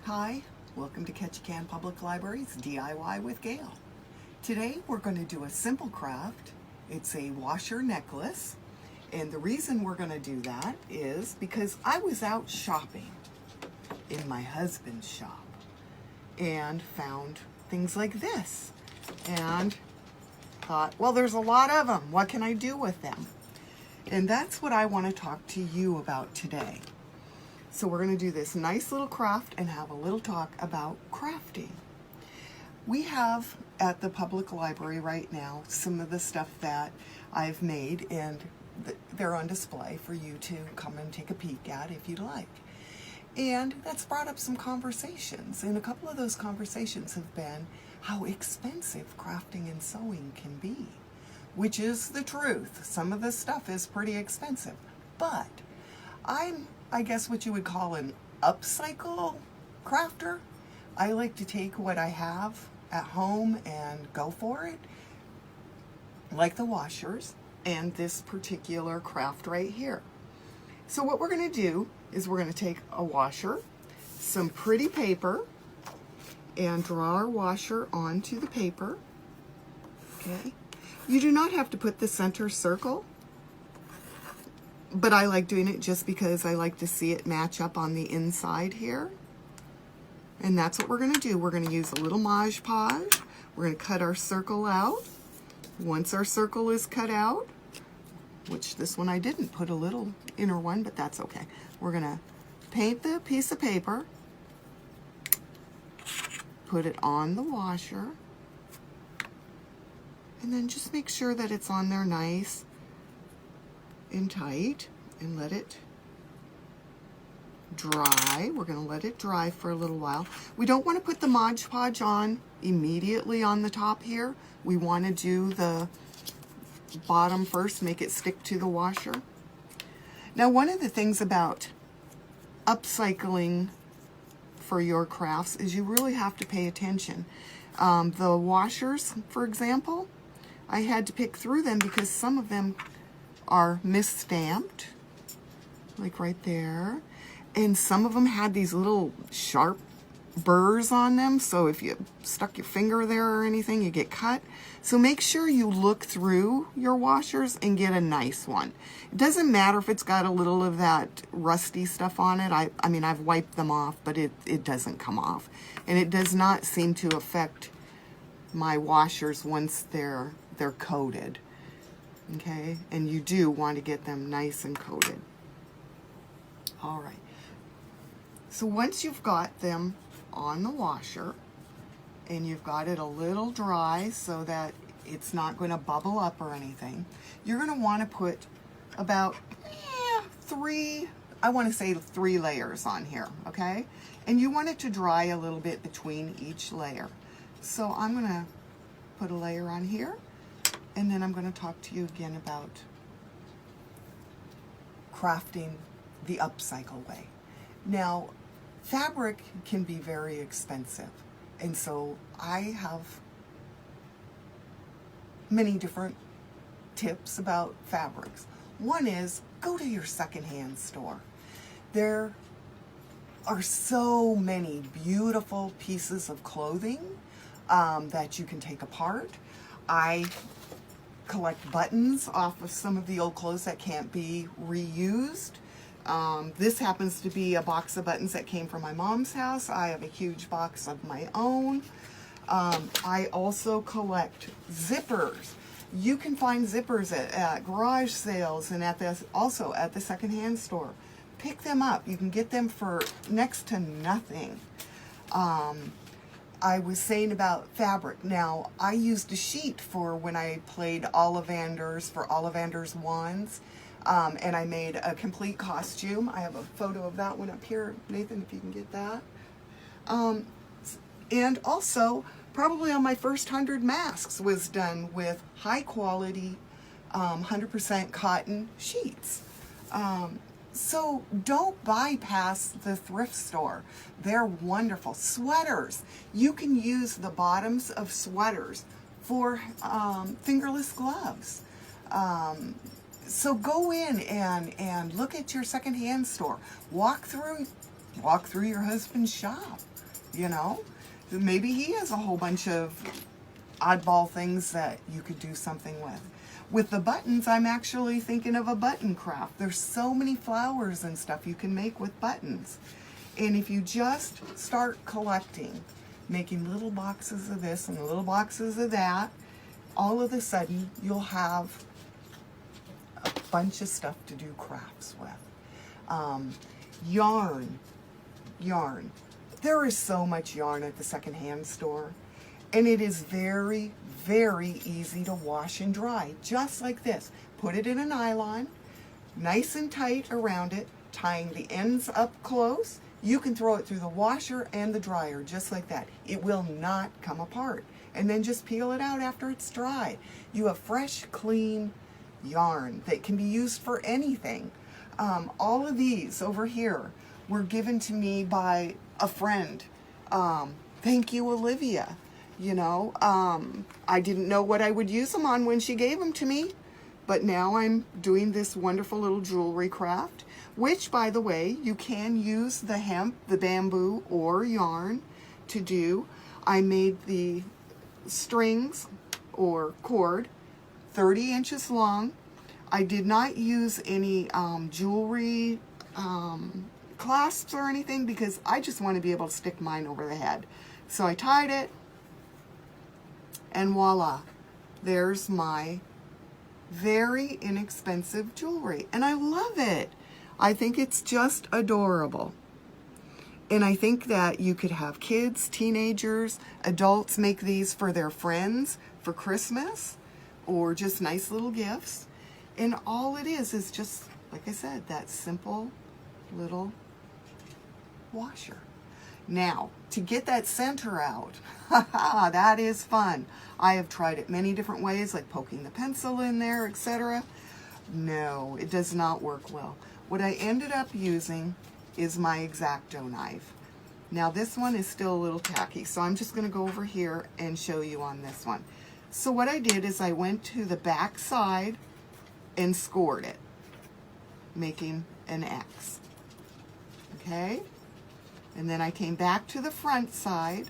Hi, welcome to Ketchikan Public Library's DIY with Gayle. Today we're going to do a simple craft. It's a washer necklace, and the reason we're going to do that is because I was out shopping in my husband's shop and found things like this and thought, well, there's a lot of them. What can I do with them? And that's what I want to talk to you about today. So we're going to do this nice little craft and have a little talk about crafting. We have at the public library right now some of the stuff that I've made, and they're on display for you to come and take a peek at if you'd like. And that's brought up some conversations, and a couple of those conversations have been how expensive crafting and sewing can be, which is the truth. Some of this stuff is pretty expensive, but I guess what you would call an upcycle crafter. I like to take what I have at home and go for it, like the washers and this particular craft right here. So what we're going to do is we're going to take a washer, some pretty paper, and draw our washer onto the paper. Okay. You do not have to put the center circle, but I like doing it just because I like to see it match up on the inside here. And that's what we're going to do. We're going to use a little Mod Podge. We're going to cut our circle out. Once our circle is cut out, which this one I didn't put a little inner one, but that's okay. We're going to paint the piece of paper, put it on the washer, and then just make sure that it's on there nice and tight, and let it dry. We're going to let it dry for a little while. We don't want to put the Mod Podge on immediately on the top here. We want to do the bottom first, make it stick to the washer. Now, one of the things about upcycling for your crafts is you really have to pay attention. The washers, for example, I had to pick through them because some of them are misstamped, like right there, and some of them had these little sharp burrs on them, so if you stuck your finger there or anything, you get cut. So make sure you look through your washers and get a nice one. It doesn't matter if it's got a little of that rusty stuff on it. I mean, I've wiped them off, but it doesn't come off, and it does not seem to affect my washers once they're coated. Okay, and you do want to get them nice and coated. All right, so once you've got them on the washer and you've got it a little dry so that it's not going to bubble up or anything, you're going to want to put about three layers on here, okay? And you want it to dry a little bit between each layer. So I'm going to put a layer on here, and then I'm going to talk to you again about crafting the upcycle way. Now, fabric can be very expensive, and so I have many different tips about fabrics. One is go to your secondhand store. There are so many beautiful pieces of clothing that you can take apart. I collect buttons off of some of the old clothes that can't be reused. This happens to be a box of buttons that came from my mom's house. I have a huge box of my own. I also collect zippers. You can find zippers at garage sales and also at the secondhand store. Pick them up. You can get them for next to nothing. I was saying about fabric. Now, I used a sheet for when I played Ollivanders for Ollivander's Wands, and I made a complete costume. I have a photo of that one up here, Nathan, if you can get that. And also, probably on my first 100 masks was done with high quality, 100% cotton sheets. So don't bypass the thrift store. They're wonderful. Sweaters. You can use the bottoms of sweaters for fingerless gloves. So go in and look at your secondhand store. Walk through your husband's shop. you know? Maybe he has a whole bunch of oddball things that you could do something with. With the buttons, I'm actually thinking of a button craft. There's so many flowers and stuff you can make with buttons. And if you just start collecting, making little boxes of this and little boxes of that, all of a sudden you'll have a bunch of stuff to do crafts with. Yarn. There is so much yarn at the secondhand store, and it is very, very easy to wash and dry, just like this. Put it in a nylon, nice and tight around it, tying the ends up close. You can throw it through the washer and the dryer, just like that. It will not come apart. And then just peel it out after it's dry. You have fresh, clean yarn that can be used for anything. All of these over here were given to me by a friend. Thank you, Olivia. You know, I didn't know what I would use them on when she gave them to me, but now I'm doing this wonderful little jewelry craft, which, by the way, you can use the hemp, the bamboo, or yarn to do. I made the strings or cord 30 inches long. I did not use any jewelry clasps or anything because I just want to be able to stick mine over the head. So I tied it, and voila, there's my very inexpensive jewelry. And I love it. I think it's just adorable. And I think that you could have kids, teenagers, adults make these for their friends for Christmas, or just nice little gifts. And all it is just, like I said, that simple little washer. Now, to get that center out, that is fun. I have tried it many different ways, like poking the pencil in there, etc. No, it does not work well. What I ended up using is my X-Acto knife. Now this one is still a little tacky, so I'm just going to go over here and show you on this one. So what I did is I went to the back side and scored it, making an X. Okay? And then I came back to the front side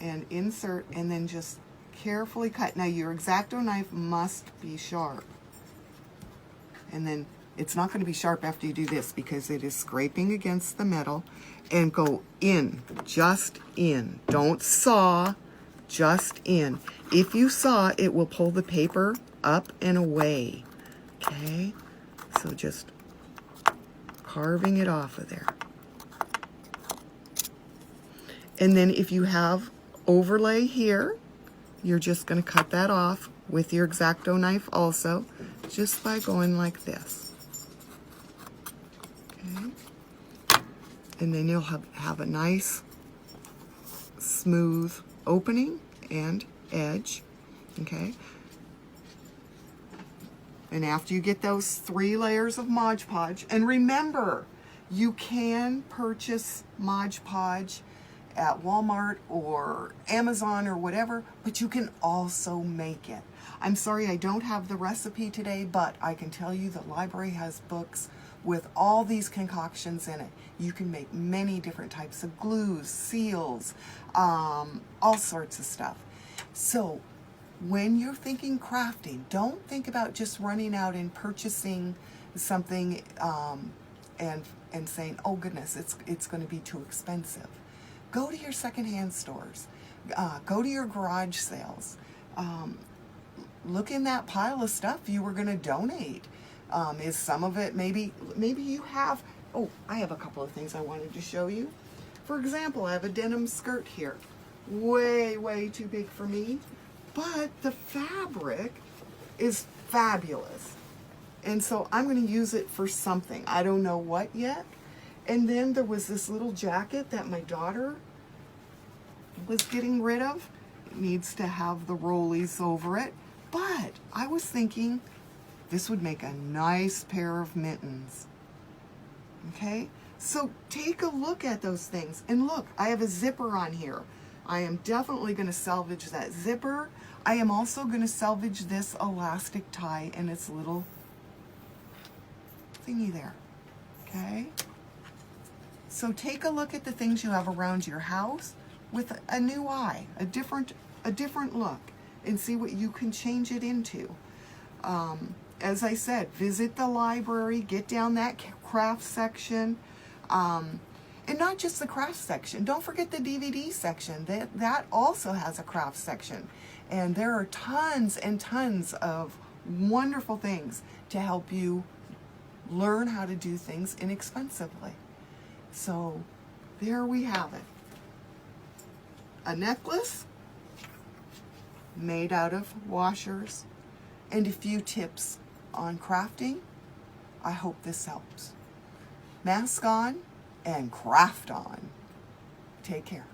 and insert, and then just carefully cut. Now your X-Acto knife must be sharp. And then it's not going to be sharp after you do this because it is scraping against the metal. And go in, just in. Don't saw, just in. If you saw, it will pull the paper up and away. Okay? So just carving it off of there. And then if you have overlay here, you're just going to cut that off with your X-Acto knife also, just by going like this. Okay? And then you'll have a nice, smooth opening and edge. Okay? And after you get those 3 layers of Mod Podge, and remember, you can purchase Mod Podge at Walmart or Amazon or whatever, but you can also make it. I'm sorry I don't have the recipe today, but I can tell you the library has books with all these concoctions in it. You can make many different types of glues, seals, all sorts of stuff. So when you're thinking crafting, don't think about just running out and purchasing something and saying, oh goodness, it's going to be too expensive. Go to your secondhand stores. Go to your garage sales. Look in that pile of stuff you were going to donate. Is some of it, maybe you have, oh, I have a couple of things I wanted to show you. For example, I have a denim skirt here. Way, way too big for me. But the fabric is fabulous. And so I'm going to use it for something. I don't know what yet. And then there was this little jacket that my daughter was getting rid of. It needs to have the rollies over it. But I was thinking this would make a nice pair of mittens. Okay? So take a look at those things. And look, I have a zipper on here. I am definitely going to salvage that zipper. I am also going to salvage this elastic tie and its little thingy there. Okay? So take a look at the things you have around your house. with a new eye, a different look, and see what you can change it into. As I said, visit the library, get down that craft section, and not just the craft section. Don't forget the DVD section. That also has a craft section. And there are tons and tons of wonderful things to help you learn how to do things inexpensively. So there we have it. A necklace made out of washers and a few tips on crafting. I hope this helps. Mask on and craft on. Take care.